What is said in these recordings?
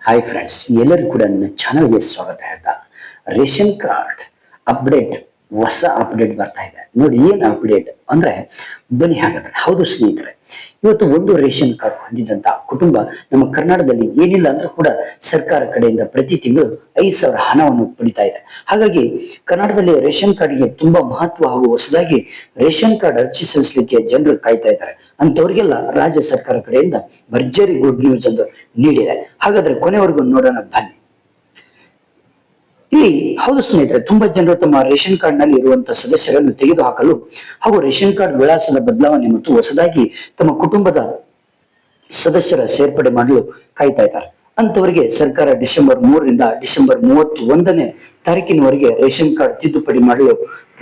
Hi friends, ಎಲ್ಲರಿಗೂ ಕೂಡ ನನ್ನ ಚಾನಲ್ಗೆ ಸ್ವಾಗತ ಹೇಳ್ತಾ ರೇಷನ್ ಕಾರ್ಡ್ ಅಪ್ಡೇಟ್ ಹೊಸ ಅಪ್ಡೇಟ್ ಬರ್ತಾ ಇದೆ. ನೋಡಿ ಏನ್ ಅಪ್ಡೇಟ್ ಅಂದ್ರೆ ಬನ್ನಿ ಹಾಗಾದ್ರೆ. ಹೌದು ಸ್ನೇಹಿತರೆ, ಇವತ್ತು ಒಂದು ರೇಷನ್ ಕಾರ್ಡ್ ಹೊಂದಿದಂತ ಕುಟುಂಬ ನಮ್ಮ ಕರ್ನಾಟಕದಲ್ಲಿ ಏನಿಲ್ಲ ಅಂದ್ರೂ ಕೂಡ ಸರ್ಕಾರ ಕಡೆಯಿಂದ ಪ್ರತಿ ತಿಂಗಳು 5,000 ಹಣವನ್ನು ಪಡಿತಾ ಇದೆ. ಹಾಗಾಗಿ ಕರ್ನಾಟಕದಲ್ಲಿ ರೇಷನ್ ಕಾರ್ಡ್ಗೆ ತುಂಬಾ ಮಹತ್ವ ಹಾಗೂ ಹೊಸದಾಗಿ ರೇಷನ್ ಕಾರ್ಡ್ ಅರ್ಜಿ ಸಲ್ಲಿಸಲಿಕ್ಕೆ ಜನರು ಕಾಯ್ತಾ ಇದ್ದಾರೆ. ಅಂತವ್ರಿಗೆಲ್ಲ ರಾಜ್ಯ ಸರ್ಕಾರ ಕಡೆಯಿಂದ ಭರ್ಜರಿ ಗುಡ್ ನ್ಯೂಸ್ ಎಂದು ನೀಡಿದೆ. ಹಾಗಾದ್ರೆ ಕೊನೆವರೆಗೂ ನೋಡೋಣ ಬನ್ನಿ. ಇಲ್ಲಿ ಹೌದು ಸ್ನೇಹಿತರೆ, ತುಂಬಾ ಜನರು ತಮ್ಮ ರೇಷನ್ ಕಾರ್ಡ್ ನಲ್ಲಿ ಇರುವಂತಹ ಸದಸ್ಯರನ್ನು ತೆಗೆದುಹಾಕಲು ಹಾಗೂ ರೇಷನ್ ಕಾರ್ಡ್ ವಿಳಾಸದ ಬದಲಾವಣೆ ಮತ್ತು ಹೊಸದಾಗಿ ತಮ್ಮ ಕುಟುಂಬದ ಸದಸ್ಯರ ಸೇರ್ಪಡೆ ಮಾಡಲು ಕಾಯ್ತಾ ಇದ್ದಾರೆ. ಅಂತವರಿಗೆ ಸರ್ಕಾರ ಡಿಸೆಂಬರ್ 3ರಿಂದ ಡಿಸೆಂಬರ್ 31ನೇ ತಾರೀಕಿನವರೆಗೆ ರೇಷನ್ ಕಾರ್ಡ್ ತಿದ್ದುಪಡಿ ಮಾಡಲು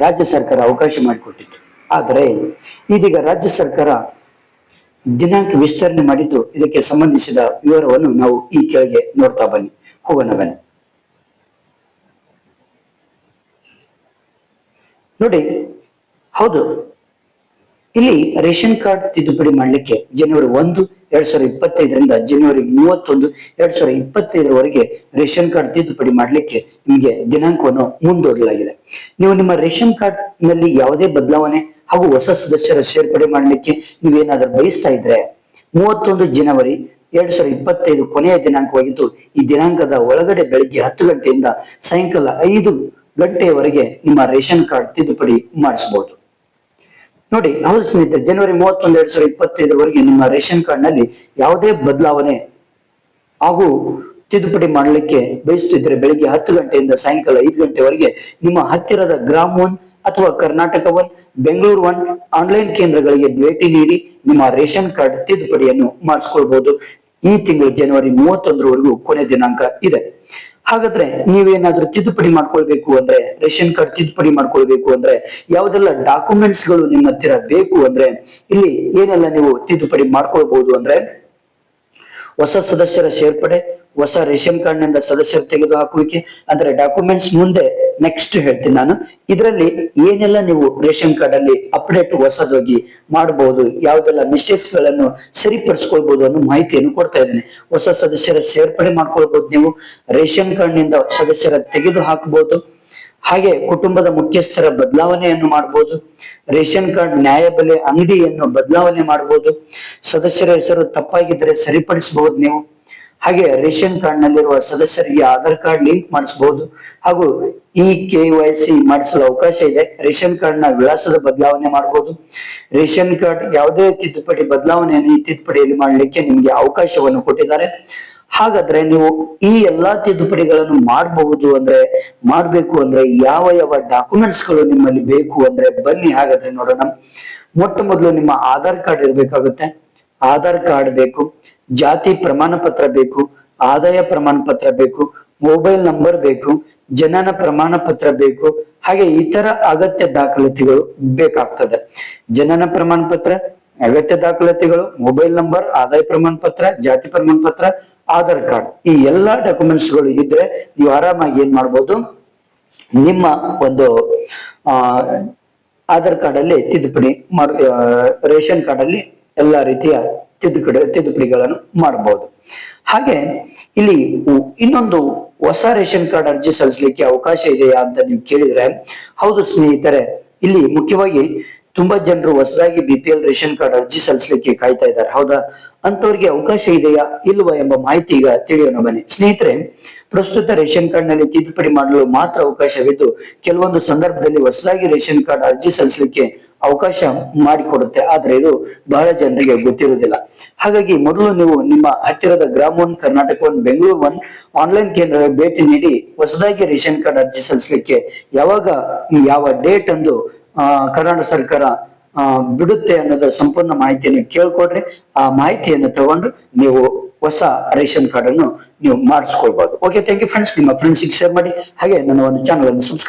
ರಾಜ್ಯ ಸರ್ಕಾರ ಅವಕಾಶ ಮಾಡಿಕೊಟ್ಟಿತ್ತು. ಆದರೆ ಇದೀಗ ರಾಜ್ಯ ಸರ್ಕಾರ ದಿನಾಂಕ ವಿಸ್ತರಣೆ ಮಾಡಿದ್ದು, ಇದಕ್ಕೆ ಸಂಬಂಧಿಸಿದ ವಿವರವನ್ನು ನಾವು ಈ ಕೆಳಗೆ ನೋಡ್ತಾ ಹೋಗೋಣ ಬನ್ನಿ. ನೋಡಿ, ಹೌದು, ಇಲ್ಲಿ ರೇಷನ್ ಕಾರ್ಡ್ ತಿದ್ದುಪಡಿ ಮಾಡಲಿಕ್ಕೆ ಜನವರಿ 1, 2025ರಿಂದ ಜನವರಿ 31, 2025ರವರೆಗೆ ರೇಷನ್ ಕಾರ್ಡ್ ತಿದ್ದುಪಡಿ ಮಾಡಲಿಕ್ಕೆ ನಿಮಗೆ ದಿನಾಂಕವನ್ನು ಮುಂದೂಡಲಾಗಿದೆ. ನೀವು ನಿಮ್ಮ ರೇಷನ್ ಕಾರ್ಡ್ ನಲ್ಲಿ ಯಾವುದೇ ಬದಲಾವಣೆ ಹಾಗೂ ಹೊಸ ಸದಸ್ಯರ ಸೇರ್ಪಡೆ ಮಾಡಲಿಕ್ಕೆ ನೀವೇನಾದ್ರೂ ಬಯಸ್ತಾ ಇದ್ರೆ 31 ಜನವರಿ 2025 ಕೊನೆಯ ದಿನಾಂಕವಾಗಿದ್ದು, ಈ ದಿನಾಂಕದ ಒಳಗಡೆ ಬೆಳಿಗ್ಗೆ 10 ಗಂಟೆಯಿಂದ ಸಾಯಂಕಾಲ 5 ಗಂಟೆಯವರೆಗೆ ನಿಮ್ಮ ರೇಷನ್ ಕಾರ್ಡ್ ತಿದ್ದುಪಡಿ ಮಾಡಿಸಬಹುದು. ನೋಡಿ, ಹೌದು ಸ್ನೇಹಿತರೆ, ಜನವರಿ 31, 2025ರವರೆಗೆ ನಿಮ್ಮ ರೇಷನ್ ಕಾರ್ಡ್ ನಲ್ಲಿ ಯಾವುದೇ ಬದಲಾವಣೆ ಹಾಗೂ ತಿದ್ದುಪಡಿ ಮಾಡಲಿಕ್ಕೆ ಬಯಸುತ್ತಿದ್ರೆ ಬೆಳಿಗ್ಗೆ 10 ಗಂಟೆಯಿಂದ ಸಾಯಂಕಾಲ 5 ಗಂಟೆವರೆಗೆ ನಿಮ್ಮ ಹತ್ತಿರದ ಗ್ರಾಮ್ 1 ಅಥವಾ ಕರ್ನಾಟಕ 1, ಬೆಂಗಳೂರು 1 ಆನ್ಲೈನ್ ಕೇಂದ್ರಗಳಿಗೆ ಭೇಟಿ ನೀಡಿ ನಿಮ್ಮ ರೇಷನ್ ಕಾರ್ಡ್ ತಿದ್ದುಪಡಿಯನ್ನು ಮಾಡಿಸ್ಕೊಳ್ಬಹುದು. ಈ ತಿಂಗಳು ಜನವರಿ 31ರವರೆಗೂ ಕೊನೆ ದಿನಾಂಕ ಇದೆ. ಹಾಗಾದ್ರೆ ನೀವೇನಾದ್ರೂ ತಿದ್ದುಪಡಿ ಮಾಡ್ಕೊಳ್ಬೇಕು ಅಂದ್ರೆ, ರೇಷನ್ ಕಾರ್ಡ್ ತಿದ್ದುಪಡಿ ಮಾಡ್ಕೊಳ್ಬೇಕು ಅಂದ್ರೆ ಯಾವುದೆಲ್ಲ ಡಾಕ್ಯುಮೆಂಟ್ಸ್ ಗಳು ನಿಮ್ಮ ಹತ್ತಿರ ಬೇಕು ಅಂದ್ರೆ ಇಲ್ಲಿ ಏನೆಲ್ಲ ನೀವು ತಿದ್ದುಪಡಿ ಮಾಡ್ಕೊಳ್ಬಹುದು ಅಂದ್ರೆ, ಹೊಸ ಸದಸ್ಯರ ಸೇರ್ಪಡೆ, ಹೊಸ ರೇಷನ್ ಕಾರ್ಡ್ ನಿಂದ ಸದಸ್ಯರು ತೆಗೆದು ಹಾಕುವಿಕೆ ಅಂದ್ರೆ ಡಾಕ್ಯುಮೆಂಟ್ಸ್ ಮುಂದೆ ನೆಕ್ಸ್ಟ್ ಹೇಳ್ತೀನಿ ನಾನು. ಇದರಲ್ಲಿ ಏನೆಲ್ಲ ನೀವು ರೇಷನ್ ಕಾರ್ಡ್ ಅಲ್ಲಿ ಅಪ್ಡೇಟ್ ಹೊಸದಾಗಿ ಮಾಡಬಹುದು, ಯಾವ್ದೆಲ್ಲ ಮಿಸ್ಟೇಕ್ಸ್ ಗಳನ್ನು ಸರಿಪಡಿಸ್ಕೊಳ್ಬಹುದು ಅನ್ನೋ ಮಾಹಿತಿಯನ್ನು ಕೊಡ್ತಾ ಇದ್ದೇನೆ. ಹೊಸ ಸದಸ್ಯರ ಸೇರ್ಪಡೆ ಮಾಡ್ಕೊಳ್ಬಹುದು, ನೀವು ರೇಷನ್ ಕಾರ್ಡ್ ನಿಂದ ಸದಸ್ಯರ ತೆಗೆದು ಹಾಕಬಹುದು, ಹಾಗೆ ಕುಟುಂಬದ ಮುಖ್ಯಸ್ಥರ ಬದಲಾವಣೆಯನ್ನು ಮಾಡಬಹುದು, ರೇಷನ್ ಕಾರ್ಡ್ ನ್ಯಾಯಬೆಲೆ ಅಂಗಡಿಯನ್ನು ಬದಲಾವಣೆ ಮಾಡಬಹುದು, ಸದಸ್ಯರ ಹೆಸರು ತಪ್ಪಾಗಿದ್ದರೆ ಸರಿಪಡಿಸಬಹುದು ನೀವು, ಹಾಗೆ ರೇಷನ್ ಕಾರ್ಡ್ ನಲ್ಲಿರುವ ಸದಸ್ಯರಿಗೆ ಆಧಾರ್ ಕಾರ್ಡ್ ಲಿಂಕ್ ಮಾಡಿಸಬಹುದು, ಹಾಗೂ KYC ಮಾಡಿಸಲು ಅವಕಾಶ ಇದೆ. ರೇಷನ್ ಕಾರ್ಡ್ ನ ವಿಳಾಸದ ಬದಲಾವಣೆ ಮಾಡಬಹುದು. ರೇಷನ್ ಕಾರ್ಡ್ ಯಾವುದೇ ತಿದ್ದುಪಡಿ ಬದಲಾವಣೆಯನ್ನು ಈ ತಿದ್ದುಪಡಿಯಲ್ಲಿ ಮಾಡಲಿಕ್ಕೆ ನಿಮಗೆ ಅವಕಾಶವನ್ನು ಕೊಟ್ಟಿದ್ದಾರೆ. ಹಾಗಾದ್ರೆ ನೀವು ಈ ಎಲ್ಲಾ ತಿದ್ದುಪಡಿಗಳನ್ನು ಮಾಡ್ಬೇಕು ಅಂದ್ರೆ ಯಾವ ಡಾಕ್ಯುಮೆಂಟ್ಸ್ ಗಳು ನಿಮ್ಮಲ್ಲಿ ಬೇಕು ಅಂದ್ರೆ ಬನ್ನಿ ಹಾಗಾದ್ರೆ ನೋಡೋಣ. ಮೊಟ್ಟ ಮೊದಲು ನಿಮ್ಮ ಆಧಾರ್ ಕಾರ್ಡ್ ಇರ್ಬೇಕಾಗುತ್ತೆ. ಆಧಾರ್ ಕಾರ್ಡ್ ಬೇಕು, ಜಾತಿ ಪ್ರಮಾಣ ಪತ್ರ ಬೇಕು, ಆದಾಯ ಪ್ರಮಾಣ ಪತ್ರ ಬೇಕು, ಮೊಬೈಲ್ ನಂಬರ್ ಬೇಕು, ಜನನ ಪ್ರಮಾಣ ಪತ್ರ ಬೇಕು, ಹಾಗೆ ಇತರ ಅಗತ್ಯ ದಾಖಲಾತಿಗಳು ಬೇಕಾಗ್ತದೆ. ಜನನ ಪ್ರಮಾಣ ಪತ್ರ, ಅಗತ್ಯ ದಾಖಲಾತಿಗಳು, ಮೊಬೈಲ್ ನಂಬರ್, ಆದಾಯ ಪ್ರಮಾಣ ಪತ್ರ, ಜಾತಿ ಪ್ರಮಾಣ ಪತ್ರ, ಆಧಾರ್ ಕಾರ್ಡ್, ಈ ಎಲ್ಲಾ ಡಾಕ್ಯುಮೆಂಟ್ಸ್ ಗಳು ಇದ್ರೆ ನೀವು ಆರಾಮಾಗಿ ಏನ್ ಮಾಡ್ಬೋದು, ನಿಮ್ಮ ಒಂದು ಆಧಾರ್ ಕಾರ್ಡ್ ಅಲ್ಲಿ ತಿದ್ದುಪಡಿ ರೇಷನ್ ಕಾರ್ಡ್ ಅಲ್ಲಿ ಎಲ್ಲಾ ರೀತಿಯ ತಿದ್ದುಪಡಿಗಳನ್ನು ಮಾಡಬಹುದು. ಹಾಗೆ ಇಲ್ಲಿ ಇನ್ನೊಂದು ಹೊಸ ರೇಷನ್ ಕಾರ್ಡ್ ಅರ್ಜಿ ಸಲ್ಲಿಸಲಿಕ್ಕೆ ಅವಕಾಶ ಇದೆಯಾ ಅಂತ ನೀವು ಕೇಳಿದ್ರೆ, ಹೌದು ಸ್ನೇಹಿತರೆ, ಇಲ್ಲಿ ಮುಖ್ಯವಾಗಿ ತುಂಬಾ ಜನರು ಹೊಸದಾಗಿ BPL ರೇಷನ್ ಕಾರ್ಡ್ ಅರ್ಜಿ ಸಲ್ಲಿಸಲಿಕ್ಕೆ ಕಾಯ್ತಾ ಇದ್ದಾರೆ. ಹೌದಾ? ಅಂತವ್ರಿಗೆ ಅವಕಾಶ ಇದೆಯಾ ಇಲ್ವಾ ಎಂಬ ಮಾಹಿತಿ ಈಗ ತಿಳಿಯೋಣ ಬನ್ನಿ. ಸ್ನೇಹಿತರೆ, ಪ್ರಸ್ತುತ ರೇಷನ್ ಕಾರ್ಡ್ ನಲ್ಲಿ ತಿದ್ದುಪಡಿ ಮಾಡಲು ಮಾತ್ರ ಅವಕಾಶವಿದ್ದು, ಕೆಲವೊಂದು ಸಂದರ್ಭದಲ್ಲಿ ಹೊಸದಾಗಿ ರೇಷನ್ ಕಾರ್ಡ್ ಅರ್ಜಿ ಸಲ್ಲಿಸಲಿಕ್ಕೆ ಅವಕಾಶ ಮಾಡಿಕೊಡುತ್ತೆ. ಆದ್ರೆ ಇದು ಬಹಳ ಜನರಿಗೆ ಗೊತ್ತಿರುವುದಿಲ್ಲ. ಹಾಗಾಗಿ ಮೊದಲು ನೀವು ನಿಮ್ಮ ಹತ್ತಿರದ ಗ್ರಾಮ್ 1, ಕರ್ನಾಟಕ 1, ಬೆಂಗಳೂರು 1 ಆನ್ಲೈನ್ ಕೇಂದ್ರಗಳಿಗೆ ಭೇಟಿ ನೀಡಿ ಹೊಸದಾಗಿ ರೇಷನ್ ಕಾರ್ಡ್ ಅರ್ಜಿ ಸಲ್ಲಿಸಲಿಕ್ಕೆ ಯಾವ ಡೇಟ್ ಅಂದು ಕರ್ನಾಟಕ ಸರ್ಕಾರ ಬಿಡುತ್ತೆ ಅನ್ನೋದ ಸಂಪೂರ್ಣ ಮಾಹಿತಿಯನ್ನು ಕೇಳ್ಕೊಡ್ರಿ. ಆ ಮಾಹಿತಿಯನ್ನು ತಗೊಂಡು ನೀವು ಹೊಸ ರೇಷನ್ ಕಾರ್ಡ್ ಅನ್ನು ನೀವು ಮಾಡಿಸ್ಕೊಳ್ಬಹುದು. Okay, thank you friends. ನಿಮ್ಮ ಫ್ರೆಂಡ್ಸ್ ಶೇರ್ ಮಾಡಿ, ಹಾಗೆ ನನ್ನ ಒಂದು ಚಾನಲ್ ಅನ್ನು ಸಬ್ಸ್ಕ್ರೈಬ್